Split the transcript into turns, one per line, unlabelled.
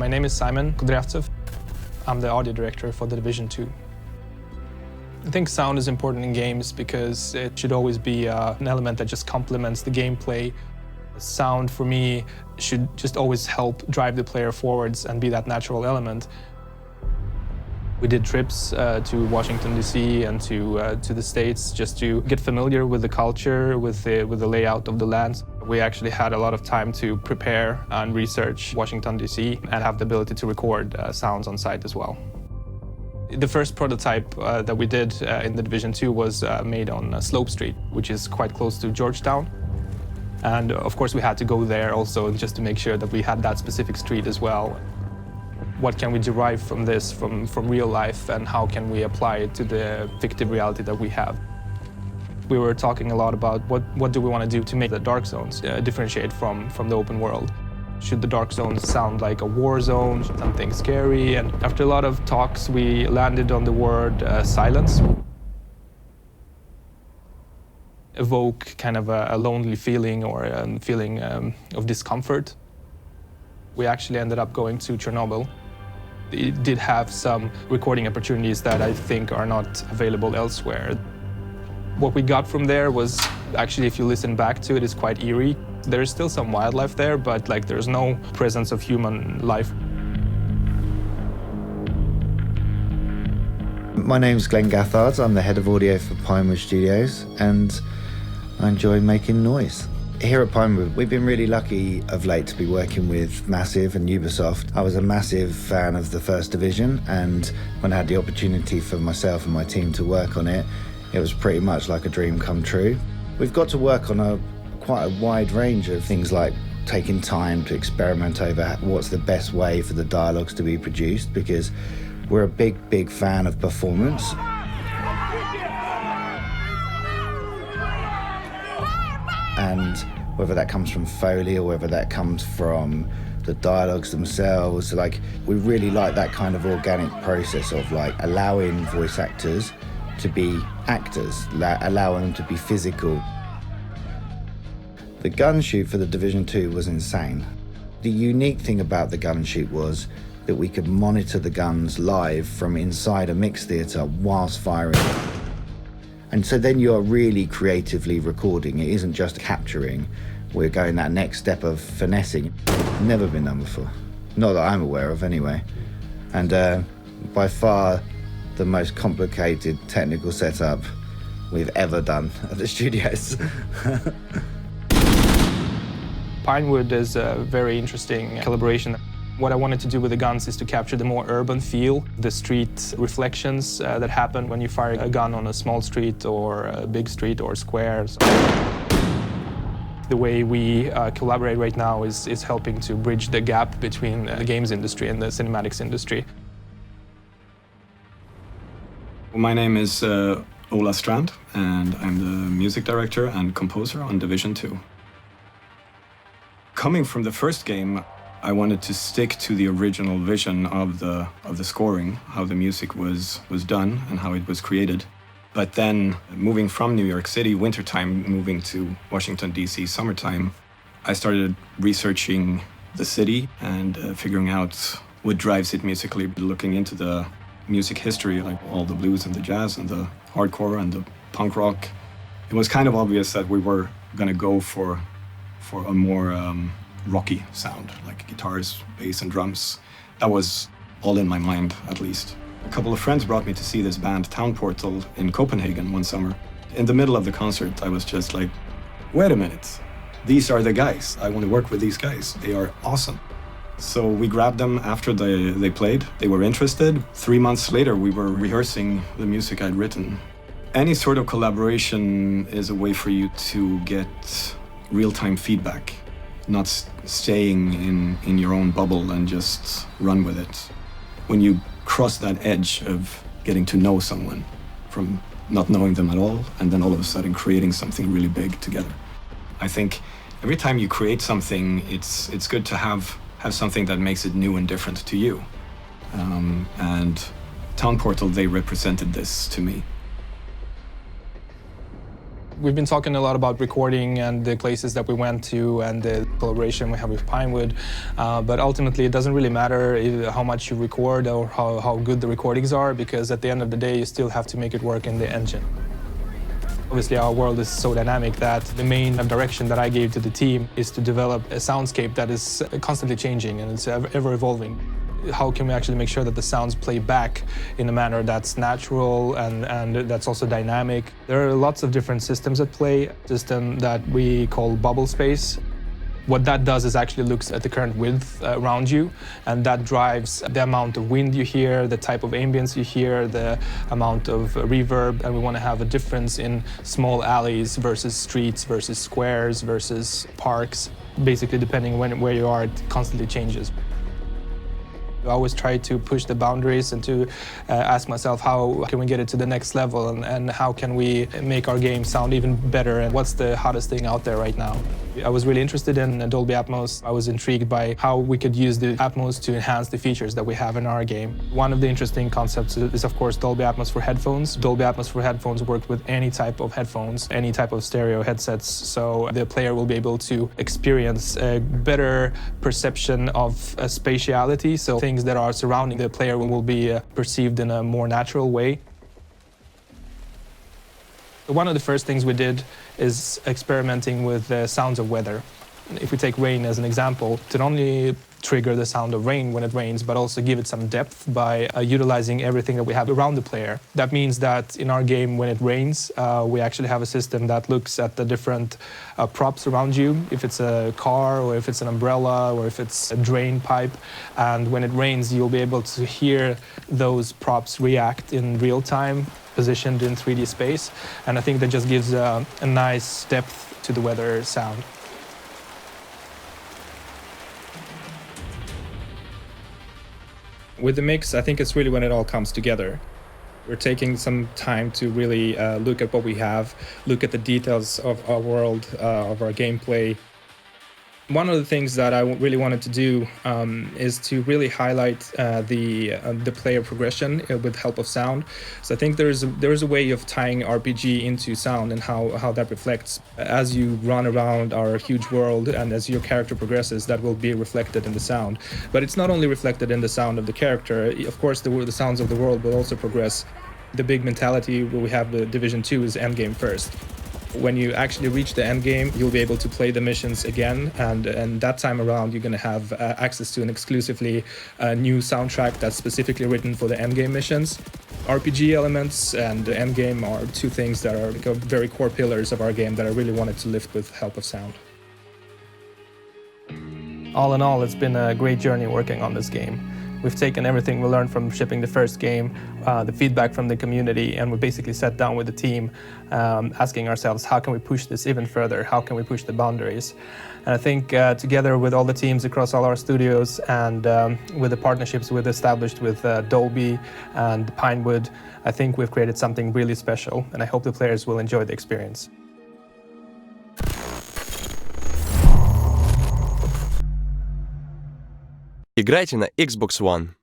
My name is Simon Kudryavtsev. I'm the audio director for The Division 2. I think sound is important in games because it should always be an element that just complements the gameplay. Sound, for me, should just always help drive the player forwards and be that natural element. We did trips to Washington, D.C. and to the States just to get familiar with the culture, with the layout of the lands. We actually had a lot of time to prepare and research Washington, D.C. and have the ability to record sounds on site as well. The first prototype that we did in The Division 2 was made on Slope Street, which is quite close to Georgetown. And of course we had to go there also just to make sure that we had that specific street as well. What can we derive from this, from real life, and how can we apply it to the fictive reality that we have? We were talking a lot about what do we want to do to make the dark zones differentiate from the open world. Should the dark zones sound like a war zone, something scary? And after a lot of talks, we landed on the word silence. Evoke kind of a lonely feeling or a feeling of discomfort. We actually ended up going to Chernobyl. It did have some recording opportunities that I think are not available elsewhere. What we got from there was actually, if you listen back to it, is quite eerie. There is still some wildlife there, but there's no presence of human life.
My name's Glenn Gathard. I'm the head of audio for Pinewood Studios, and I enjoy making noise. Here at Pinewood, we've been really lucky of late to be working with Massive and Ubisoft. I was a massive fan of the first Division, and when I had the opportunity for myself and my team to work on it, it was pretty much like a dream come true. We've got to work on quite a wide range of things, like taking time to experiment over what's the best way for the dialogues to be produced, because we're a big fan of performance. And whether that comes from Foley or whether that comes from the dialogues themselves, we really like that kind of organic process of allowing voice actors to be actors, allowing them to be physical. The gun shoot for The Division 2 was insane. The unique thing about the gun shoot was that we could monitor the guns live from inside a mix theatre whilst firing. And so then you're really creatively recording. It isn't just capturing. We're going that next step of finessing. Never been done before. Not that I'm aware of, anyway. And by far the most complicated technical setup we've ever done at the studios.
Pinewood is a very interesting collaboration. What I wanted to do with the guns is to capture the more urban feel, the street reflections that happen when you fire a gun on a small street or a big street or square. So the way we collaborate right now is helping to bridge the gap between the games industry and the cinematics industry.
My name is Ola Strand, and I'm the music director and composer on Division 2. Coming from the first game, I wanted to stick to the original vision of the scoring, how the music was done and how it was created. But then, moving from New York City, wintertime, moving to Washington, D.C., summertime, I started researching the city and figuring out what drives it musically, looking into the music history, like all the blues and the jazz and the hardcore and the punk rock. It was kind of obvious that we were going to go for a more rocky sound, like guitars, bass and drums. That was all in my mind, at least. A couple of friends brought me to see this band Town Portal in Copenhagen one summer. In the middle of the concert, I was just like, wait a minute, these are the guys. I want to work with these guys. They are awesome. So we grabbed them after they played. They were interested. 3 months later, we were rehearsing the music I'd written. Any sort of collaboration is a way for you to get real-time feedback, not staying in your own bubble and just run with it. When you cross that edge of getting to know someone from not knowing them at all, and then all of a sudden creating something really big together. I think every time you create something, it's good to have something that makes it new and different to you. And Town Portal, they represented this to me.
We've been talking a lot about recording and the places that we went to and the collaboration we have with Pinewood, but ultimately it doesn't really matter how much you record or how good the recordings are, because at the end of the day you still have to make it work in the engine. Obviously our world is so dynamic that the main direction that I gave to the team is to develop a soundscape that is constantly changing and it's ever evolving. How can we actually make sure that the sounds play back in a manner that's natural and that's also dynamic? There are lots of different systems at play. A system that we call bubble space. What that does is actually looks at the current width around you, and that drives the amount of wind you hear, the type of ambience you hear, the amount of reverb, and we want to have a difference in small alleys versus streets versus squares versus parks. Basically, depending where you are, it constantly changes. I always try to push the boundaries and to ask myself how can we get it to the next level and how can we make our game sound even better and what's the hottest thing out there right now. I was really interested in Dolby Atmos. I was intrigued by how we could use the Atmos to enhance the features that we have in our game. One of the interesting concepts is of course Dolby Atmos for headphones. Dolby Atmos for headphones work with any type of headphones, any type of stereo headsets, so the player will be able to experience a better perception of spatiality, so things that are surrounding the player will be perceived in a more natural way. One of the first things we did is experimenting with the sounds of weather. If we take rain as an example, to not only trigger the sound of rain when it rains, but also give it some depth by utilizing everything that we have around the player. That means that in our game, when it rains, we actually have a system that looks at the different props around you, if it's a car or if it's an umbrella or if it's a drain pipe. And when it rains, you'll be able to hear those props react in real time, positioned in 3D space. And I think that just gives a nice depth to the weather sound. With the mix, I think it's really when it all comes together. We're taking some time to really look at what we have, look at the details of our world, of our gameplay. One of the things that I really wanted to do is to really highlight the player progression with help of sound. So I think there's a way of tying RPG into sound and how that reflects. As you run around our huge world and as your character progresses, that will be reflected in the sound. But it's not only reflected in the sound of the character. Of course, the sounds of the world will also progress. The big mentality where we have the Division 2 is endgame first. When you actually reach the end game, you'll be able to play the missions again, and that time around you're going to have access to an exclusively new soundtrack that's specifically written for the end game missions. RPG elements and the end game are two things that are very core pillars of our game that I really wanted to lift with help of sound. All in all, it's been a great journey working on this game. We've taken everything we learned from shipping the first game, the feedback from the community, and we basically sat down with the team asking ourselves, how can we push this even further? How can we push the boundaries? And I think together with all the teams across all our studios and with the partnerships we've established with Dolby and Pinewood, I think we've created something really special, and I hope the players will enjoy the experience.
Играйте на Xbox One.